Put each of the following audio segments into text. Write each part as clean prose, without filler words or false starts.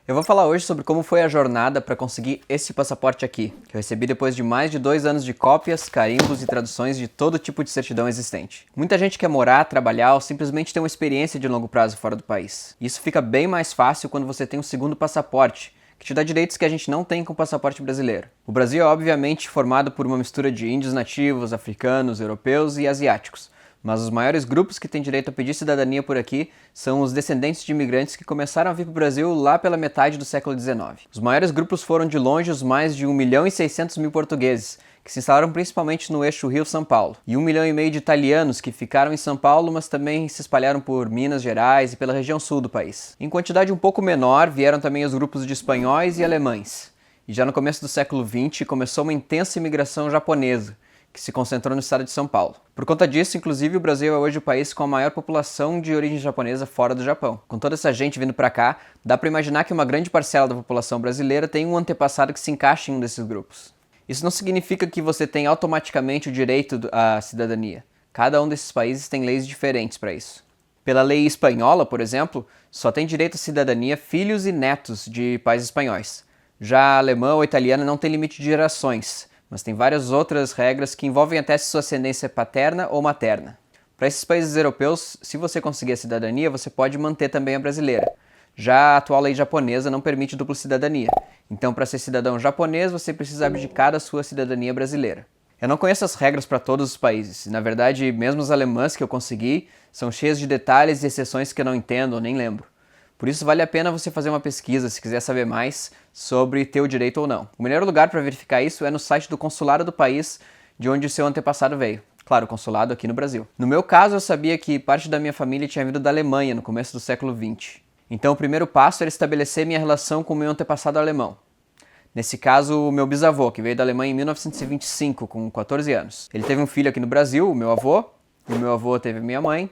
Eu vou falar hoje sobre como foi a jornada para conseguir esse passaporte aqui, que eu recebi depois de mais de 2 anos de cópias, carimbos e traduções de todo tipo de certidão existente. Muita gente quer morar, trabalhar ou simplesmente ter uma experiência de longo prazo fora do país. Isso fica bem mais fácil quando você tem um segundo passaporte, que te dá direitos que a gente não tem com o passaporte brasileiro. O Brasil é obviamente formado por uma mistura de índios nativos, africanos, europeus e asiáticos. Mas os maiores grupos que têm direito a pedir cidadania por aqui são os descendentes de imigrantes que começaram a vir para o Brasil lá pela metade do século XIX. Os maiores grupos foram de longe os mais de 1.600.000 portugueses, que se instalaram principalmente no eixo Rio-São Paulo, e 1,5 milhão de italianos que ficaram em São Paulo, mas também se espalharam por Minas Gerais e pela região sul do país. Em quantidade um pouco menor vieram também os grupos de espanhóis e alemães. E já no começo do século XX começou uma intensa imigração japonesa, que se concentrou no estado de São Paulo. Por conta disso, inclusive, o Brasil é hoje o país com a maior população de origem japonesa fora do Japão. Com toda essa gente vindo para cá, dá para imaginar que uma grande parcela da população brasileira tem um antepassado que se encaixa em um desses grupos. Isso não significa que você tem automaticamente o direito à cidadania. Cada um desses países tem leis diferentes para isso. Pela lei espanhola, por exemplo, só tem direito à cidadania filhos e netos de pais espanhóis. Já a alemã ou italiana não tem limite de gerações, mas tem várias outras regras que envolvem até se sua ascendência é paterna ou materna. Para esses países europeus, se você conseguir a cidadania, você pode manter também a brasileira. Já a atual lei japonesa não permite dupla cidadania. Então, para ser cidadão japonês, você precisa abdicar da sua cidadania brasileira. Eu não conheço as regras para todos os países. Na verdade, mesmo as alemãs que eu consegui são cheias de detalhes e exceções que eu não entendo ou nem lembro. Por isso vale a pena você fazer uma pesquisa se quiser saber mais sobre ter o direito ou não. O melhor lugar para verificar isso é no site do consulado do país de onde o seu antepassado veio. Claro, o consulado aqui no Brasil. No meu caso, eu sabia que parte da minha família tinha vindo da Alemanha no começo do século XX. Então o primeiro passo era estabelecer minha relação com o meu antepassado alemão. Nesse caso, o meu bisavô, que veio da Alemanha em 1925, com 14 anos. Ele teve um filho aqui no Brasil, o meu avô, e o meu avô teve a minha mãe,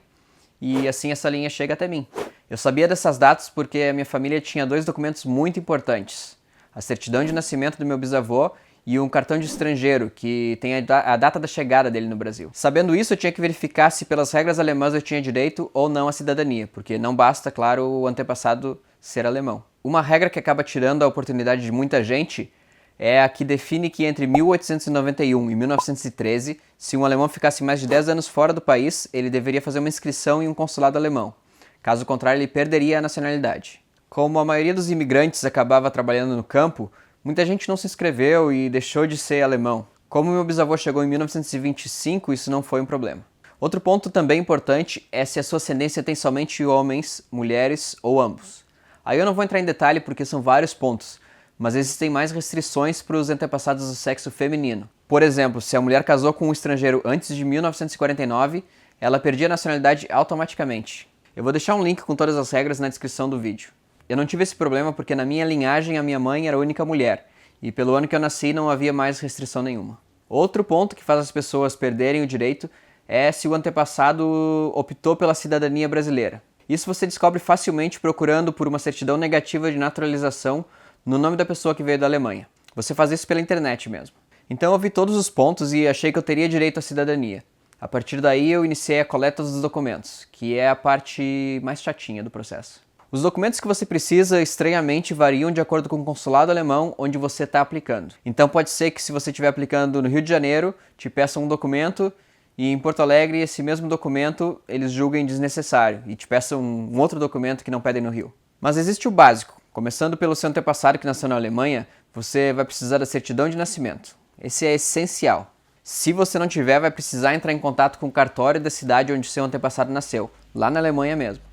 e assim essa linha chega até mim. Eu sabia dessas datas porque a minha família tinha 2 documentos muito importantes. A certidão de nascimento do meu bisavô e um cartão de estrangeiro, que tem a data da chegada dele no Brasil. Sabendo isso, eu tinha que verificar se pelas regras alemãs eu tinha direito ou não à cidadania, porque não basta, claro, o antepassado ser alemão. Uma regra que acaba tirando a oportunidade de muita gente é a que define que entre 1891 e 1913, se um alemão ficasse mais de 10 anos fora do país, ele deveria fazer uma inscrição em um consulado alemão. Caso contrário, ele perderia a nacionalidade. Como a maioria dos imigrantes acabava trabalhando no campo, muita gente não se inscreveu e deixou de ser alemão. Como meu bisavô chegou em 1925, isso não foi um problema. Outro ponto também importante é se a sua ascendência tem somente homens, mulheres ou ambos. Aí eu não vou entrar em detalhe porque são vários pontos, mas existem mais restrições para os antepassados do sexo feminino. Por exemplo, se a mulher casou com um estrangeiro antes de 1949, ela perdia a nacionalidade automaticamente. Eu vou deixar um link com todas as regras na descrição do vídeo. Eu não tive esse problema porque na minha linhagem a minha mãe era a única mulher, e pelo ano que eu nasci não havia mais restrição nenhuma. Outro ponto que faz as pessoas perderem o direito é se o antepassado optou pela cidadania brasileira. Isso você descobre facilmente procurando por uma certidão negativa de naturalização no nome da pessoa que veio da Alemanha. Você faz isso pela internet mesmo. Então eu vi todos os pontos e achei que eu teria direito à cidadania. A partir daí eu iniciei a coleta dos documentos, que é a parte mais chatinha do processo. Os documentos que você precisa, estranhamente, variam de acordo com o consulado alemão onde você está aplicando. Então pode ser que se você estiver aplicando no Rio de Janeiro, te peçam um documento e em Porto Alegre esse mesmo documento eles julguem desnecessário e te peçam um outro documento que não pedem no Rio. Mas existe o básico. Começando pelo seu antepassado que nasceu na Alemanha, você vai precisar da certidão de nascimento. Esse é essencial. Se você não tiver, vai precisar entrar em contato com o cartório da cidade onde seu antepassado nasceu, lá na Alemanha mesmo,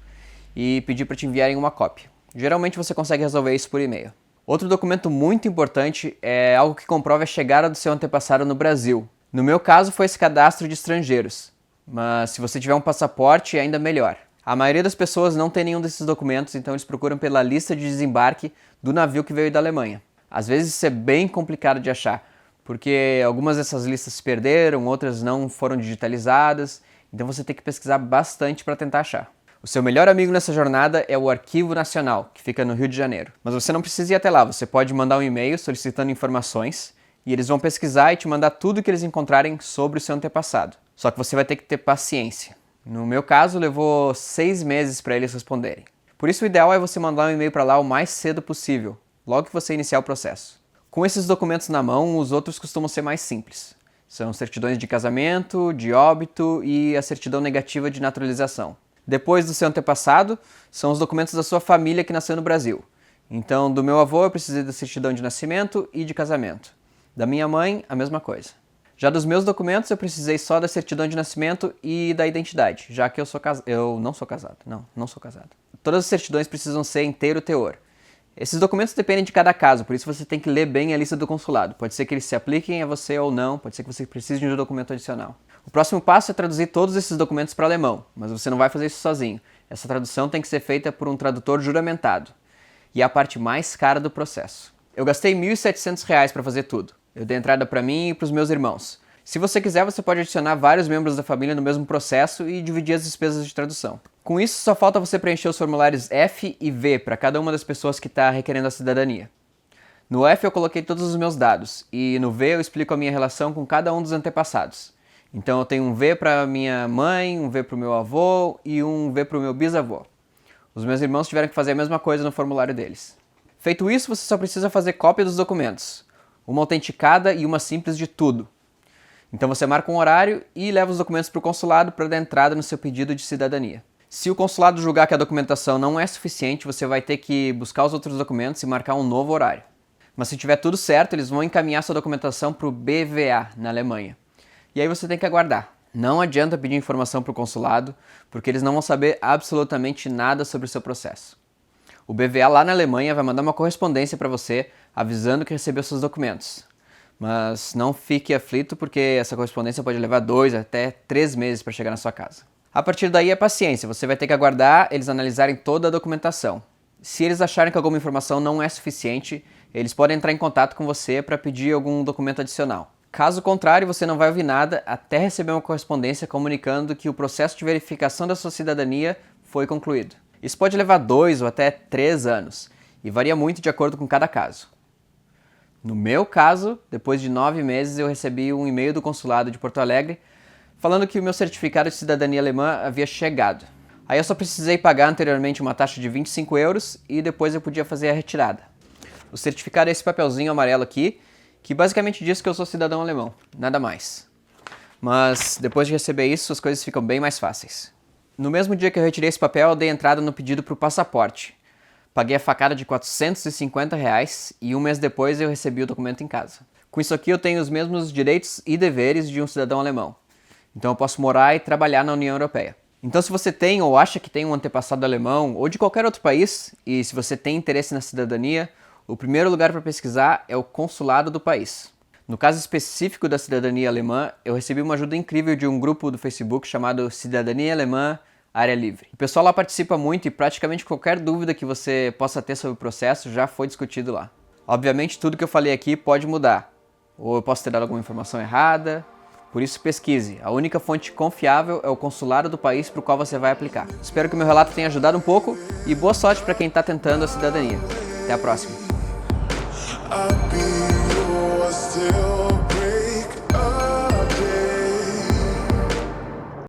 e pedir para te enviarem uma cópia. Geralmente você consegue resolver isso por e-mail. Outro documento muito importante é algo que comprova a chegada do seu antepassado no Brasil. No meu caso foi esse cadastro de estrangeiros, mas se você tiver um passaporte é ainda melhor. A maioria das pessoas não tem nenhum desses documentos, então eles procuram pela lista de desembarque do navio que veio da Alemanha. Às vezes isso é bem complicado de achar, porque algumas dessas listas se perderam, outras não foram digitalizadas, então você tem que pesquisar bastante para tentar achar. O seu melhor amigo nessa jornada é o Arquivo Nacional, que fica no Rio de Janeiro. Mas você não precisa ir até lá, você pode mandar um e-mail solicitando informações e eles vão pesquisar e te mandar tudo que eles encontrarem sobre o seu antepassado. Só que você vai ter que ter paciência. No meu caso, levou 6 meses para eles responderem. Por isso o ideal é você mandar um e-mail para lá o mais cedo possível, logo que você iniciar o processo. Com esses documentos na mão, os outros costumam ser mais simples. São certidões de casamento, de óbito e a certidão negativa de naturalização. Depois do seu antepassado, são os documentos da sua família que nasceu no Brasil. Então, do meu avô eu precisei da certidão de nascimento e de casamento. Da minha mãe, a mesma coisa. Já dos meus documentos, eu precisei só da certidão de nascimento e da identidade, já que eu não sou casado. Não sou casado. Todas as certidões precisam ser inteiro teor. Esses documentos dependem de cada caso, por isso você tem que ler bem a lista do consulado. Pode ser que eles se apliquem a você ou não, pode ser que você precise de um documento adicional. O próximo passo é traduzir todos esses documentos para alemão, mas você não vai fazer isso sozinho. Essa tradução tem que ser feita por um tradutor juramentado. E é a parte mais cara do processo. Eu gastei R$ 1.700 para fazer tudo. Eu dei entrada para mim e para os meus irmãos. Se você quiser, você pode adicionar vários membros da família no mesmo processo e dividir as despesas de tradução. Com isso, só falta você preencher os formulários F e V para cada uma das pessoas que está requerendo a cidadania. No F eu coloquei todos os meus dados e no V eu explico a minha relação com cada um dos antepassados. Então eu tenho um V para minha mãe, um V para o meu avô e um V para o meu bisavô. Os meus irmãos tiveram que fazer a mesma coisa no formulário deles. Feito isso, você só precisa fazer cópia dos documentos, uma autenticada e uma simples de tudo. Então você marca um horário e leva os documentos para o consulado para dar entrada no seu pedido de cidadania. Se o consulado julgar que a documentação não é suficiente, você vai ter que buscar os outros documentos e marcar um novo horário. Mas se tiver tudo certo, eles vão encaminhar sua documentação para o BVA, na Alemanha. E aí você tem que aguardar. Não adianta pedir informação para o consulado, porque eles não vão saber absolutamente nada sobre o seu processo. O BVA lá na Alemanha vai mandar uma correspondência para você avisando que recebeu seus documentos. Mas não fique aflito porque essa correspondência pode levar 2 até 3 meses para chegar na sua casa. A partir daí é paciência, você vai ter que aguardar eles analisarem toda a documentação. Se eles acharem que alguma informação não é suficiente, eles podem entrar em contato com você para pedir algum documento adicional. Caso contrário, você não vai ouvir nada até receber uma correspondência comunicando que o processo de verificação da sua cidadania foi concluído. Isso pode levar 2 ou até 3 anos e varia muito de acordo com cada caso. No meu caso, depois de 9 meses, eu recebi um e-mail do consulado de Porto Alegre falando que o meu certificado de cidadania alemã havia chegado. Aí eu só precisei pagar anteriormente uma taxa de 25 euros e depois eu podia fazer a retirada. O certificado é esse papelzinho amarelo aqui, que basicamente diz que eu sou cidadão alemão, nada mais. Mas depois de receber isso, as coisas ficam bem mais fáceis. No mesmo dia que eu retirei esse papel, eu dei entrada no pedido para o passaporte. Paguei a facada de R$ 450 e um mês depois eu recebi o documento em casa. Com isso aqui eu tenho os mesmos direitos e deveres de um cidadão alemão. Então eu posso morar e trabalhar na União Europeia. Então se você tem ou acha que tem um antepassado alemão ou de qualquer outro país, e se você tem interesse na cidadania, o primeiro lugar para pesquisar é o consulado do país. No caso específico da cidadania alemã, eu recebi uma ajuda incrível de um grupo do Facebook chamado Cidadania Alemã Área Livre. O pessoal lá participa muito e praticamente qualquer dúvida que você possa ter sobre o processo já foi discutido lá. Obviamente tudo que eu falei aqui pode mudar, ou eu posso ter dado alguma informação errada, por isso pesquise. A única fonte confiável é o consulado do país para o qual você vai aplicar. Espero que o meu relato tenha ajudado um pouco e boa sorte para quem está tentando a cidadania. Até a próxima!